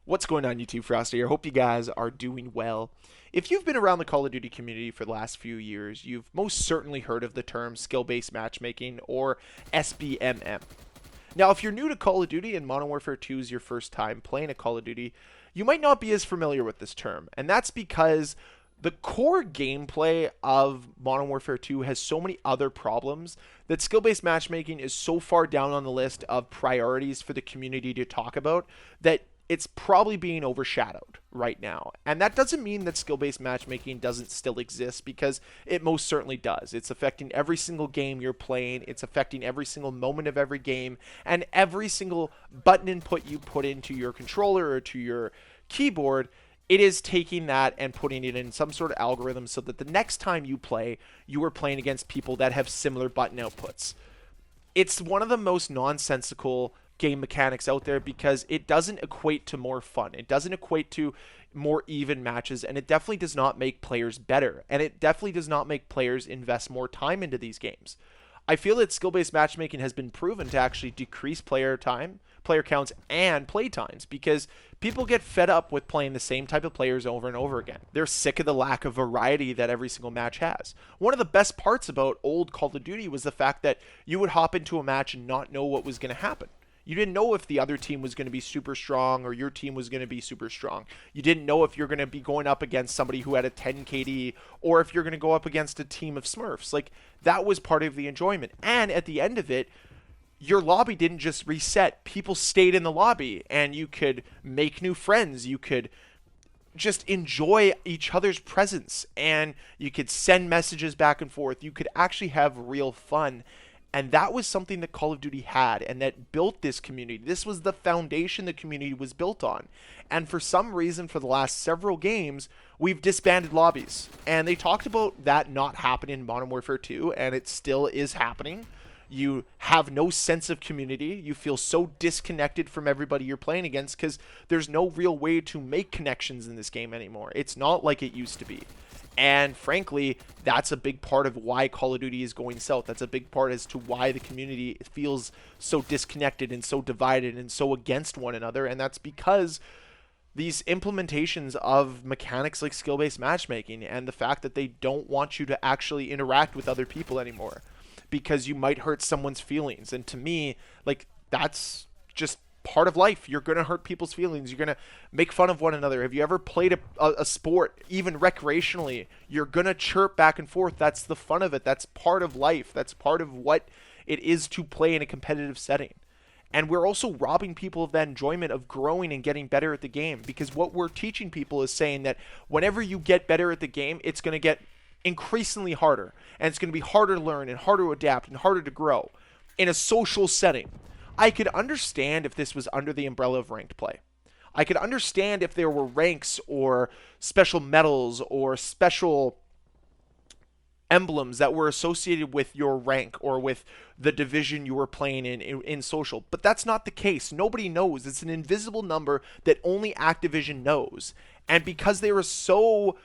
What's going on, YouTube? Ferocity here. Hope you guys are doing well. If you've been around the Call of Duty community for the last few years, you've most certainly heard of the term skill-based matchmaking, or SBMM. Now, if you're new to Call of Duty and Modern Warfare 2 is your first time playing a Call of Duty, you might not be as familiar with this term, and that's because the core gameplay of Modern Warfare 2 has so many other problems that skill-based matchmaking is so far down on the list of priorities for the community to talk about that it's probably being overshadowed right now. And that doesn't mean that skill-based matchmaking doesn't still exist, because it most certainly does. It's affecting every single game you're playing. It's affecting every single moment of every game, and every single button input you put into your controller or to your keyboard. It is taking that and putting it in some sort of algorithm so that the next time you play, you are playing against people that have similar button outputs. It's one of the most nonsensical game mechanics out there, because it doesn't equate to more fun. It doesn't equate to more even matches, and it definitely does not make players better, and it definitely does not make players invest more time into these games. I feel that skill-based matchmaking has been proven to actually decrease player time, player counts, and play times, because people get fed up with playing the same type of players over and over again. They're sick of the lack of variety that every single match has. One of the best parts about old Call of Duty was the fact that you would hop into a match and not know what was going to happen. You didn't know if the other team was going to be super strong or your team was going to be super strong. You didn't know if you're going to be going up against somebody who had a 10 KD, or if you're going to go up against a team of Smurfs. Like, that was part of the enjoyment. And at the end of it, your lobby didn't just reset. People stayed in the lobby, and you could make new friends. You could just enjoy each other's presence, and you could send messages back and forth. You could actually have real fun. And that was something that Call of Duty had, and that built this community. This was the foundation the community was built on. And for some reason, for the last several games, we've disbanded lobbies. And they talked about that not happening in Modern Warfare 2, and it still is happening. You have no sense of community. You feel so disconnected from everybody you're playing against, because there's no real way to make connections in this game anymore. It's not like it used to be. And frankly, that's a big part of why Call of Duty is going south. That's a big part as to why the community feels so disconnected and so divided and so against one another. And that's because these implementations of mechanics like skill-based matchmaking, and the fact that they don't want you to actually interact with other people anymore because you might hurt someone's feelings. And to me, like, that's just part of life. You're going to hurt people's feelings. You're going to make fun of one another. Have you ever played a sport, even recreationally? You're going to chirp back and forth. That's the fun of it. That's part of life. That's part of what it is to play in a competitive setting. And we're also robbing people of that enjoyment of growing and getting better at the game, because what we're teaching people is saying that whenever you get better at the game, it's going to get increasingly harder, and it's going to be harder to learn and harder to adapt and harder to grow in a social setting. I could understand if this was under the umbrella of ranked play. I could understand if there were ranks or special medals or special emblems that were associated with your rank or with the division you were playing in social. But that's not the case. Nobody knows. It's an invisible number that only Activision knows. And because they were so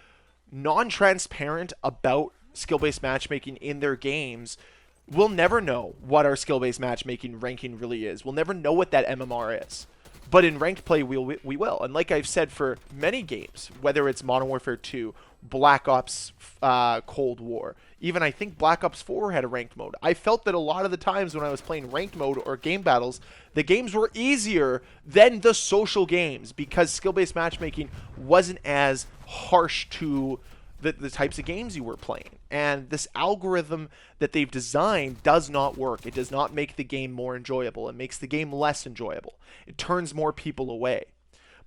non-transparent about skill-based matchmaking in their games, we'll never know what our skill-based matchmaking ranking really is. We'll never know what that MMR is. But in ranked play, we will. And like I've said for many games, whether it's Modern Warfare 2, Black Ops Cold War, even I think Black Ops 4 had a ranked mode. I felt that a lot of the times when I was playing ranked mode or game battles, the games were easier than the social games, because skill-based matchmaking wasn't as harsh to the types of games you were playing. And this algorithm that they've designed does not work. It does not make the game more enjoyable. It makes the game less enjoyable. It turns more people away.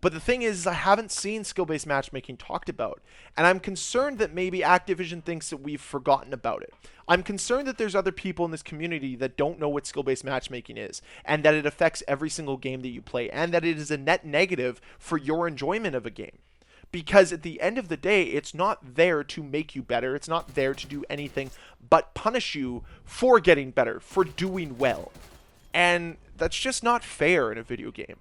But the thing is, I haven't seen skill-based matchmaking talked about, and I'm concerned that maybe Activision thinks that we've forgotten about it. I'm concerned that there's other people in this community that don't know what skill-based matchmaking is, and that it affects every single game that you play, and that it is a net negative for your enjoyment of a game. Because at the end of the day, it's not there to make you better. It's not there to do anything but punish you for getting better, for doing well. And that's just not fair in a video game.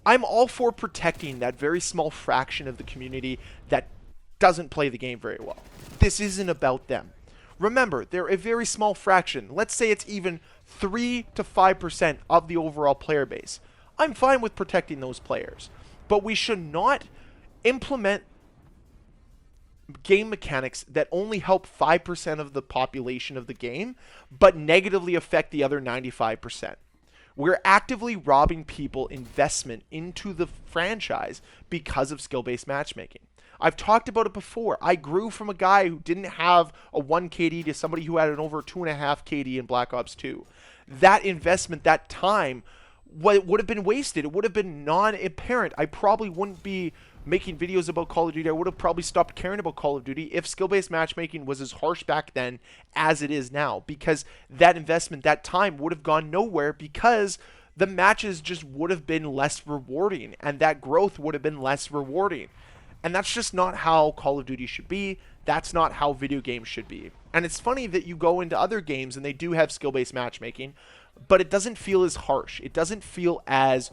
I'm all for protecting that very small fraction of the community that doesn't play the game very well. This isn't about them. Remember, they're a very small fraction. Let's say it's even 3 to 5% of the overall player base. I'm fine with protecting those players. But we should not implement game mechanics that only help 5% of the population of the game, but negatively affect the other 95%. We're actively robbing people investment into the franchise because of skill-based matchmaking. I've talked about it before. I grew from a guy who didn't have a 1 KD to somebody who had an over 2.5 KD in Black Ops 2. That investment, that time, would have been wasted. It would have been non-apparent. I probably wouldn't be making videos about Call of Duty. I would have probably stopped caring about Call of Duty if skill-based matchmaking was as harsh back then as it is now, because that investment, that time would have gone nowhere, because the matches just would have been less rewarding and that growth would have been less rewarding. And that's just not how Call of Duty should be. That's not how video games should be. And it's funny that you go into other games and they do have skill-based matchmaking, but it doesn't feel as harsh. It doesn't feel as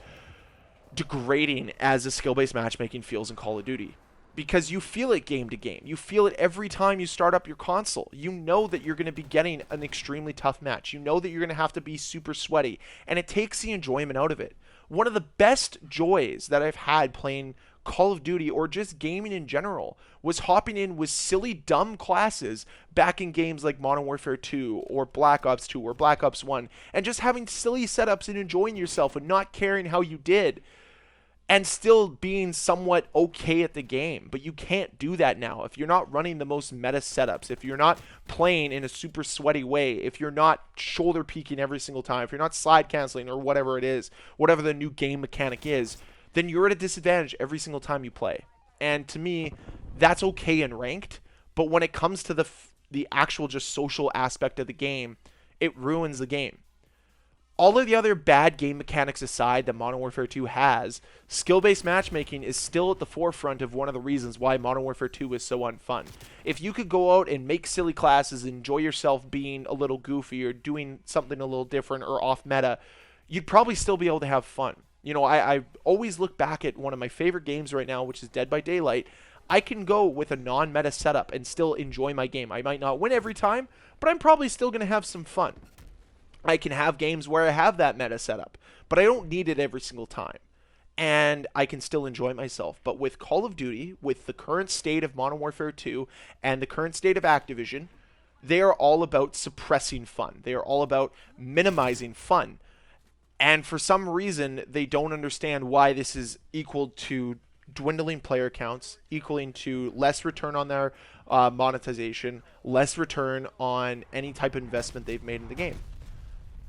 degrading as a skill-based matchmaking feels in Call of Duty, because you feel it game to game. You feel it every time you start up your console. You know that you're going to be getting an extremely tough match. You know that you're going to have to be super sweaty, and it takes the enjoyment out of it. One of the best joys that I've had playing Call of Duty, or just gaming in general, was hopping in with silly, dumb classes back in games like Modern Warfare 2 or Black Ops 2 or Black Ops 1, and just having silly setups and enjoying yourself and not caring how you did, and still being somewhat okay at the game. But you can't do that now. If you're not running the most meta setups, if you're not playing in a super sweaty way, if you're not shoulder peeking every single time, if you're not slide canceling or whatever it is, whatever the new game mechanic is, then you're at a disadvantage every single time you play. And to me, that's okay in ranked, but when it comes to the actual just social aspect of the game, it ruins the game. All of the other bad game mechanics aside that Modern Warfare 2 has, skill-based matchmaking is still at the forefront of one of the reasons why Modern Warfare 2 is so unfun. If you could go out and make silly classes, enjoy yourself being a little goofy or doing something a little different or off meta, you'd probably still be able to have fun. You know, I always look back at one of my favorite games right now, which is Dead by Daylight. I can go with a non-meta setup and still enjoy my game. I might not win every time, but I'm probably still going to have some fun. I can have games where I have that meta setup, but I don't need it every single time. And I can still enjoy myself. But with Call of Duty, with the current state of Modern Warfare 2 and the current state of Activision, they are all about suppressing fun. They are all about minimizing fun. And for some reason, they don't understand why this is equal to dwindling player counts, equaling to less return on their monetization, less return on any type of investment they've made in the game.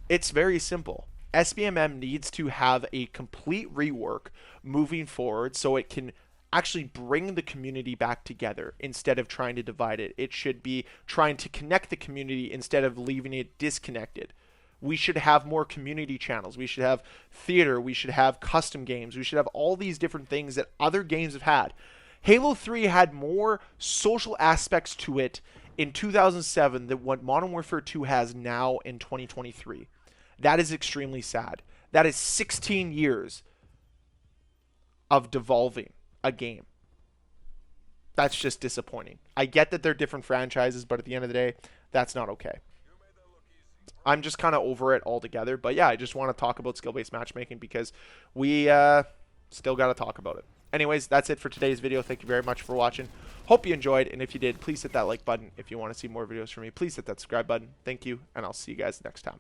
It's very simple. SBMM needs to have a complete rework moving forward so it can actually bring the community back together instead of trying to divide it. It should be trying to connect the community instead of leaving it disconnected. We should have more community channels. We should have theater. We should have custom games. We should have all these different things that other games have had. Halo 3 had more social aspects to it in 2007 than what Modern Warfare 2 has now in 2023. That is extremely sad. That is 16 years of devolving a game. That's just disappointing. I get that they're different franchises, but at the end of the day, that's not okay. I'm just kind of over it altogether. But yeah, I just want to talk about skill-based matchmaking because we still got to talk about it. Anyways, that's it for today's video. Thank you very much for watching. Hope you enjoyed. And if you did, please hit that like button. If you want to see more videos from me, please hit that subscribe button. Thank you, and I'll see you guys next time.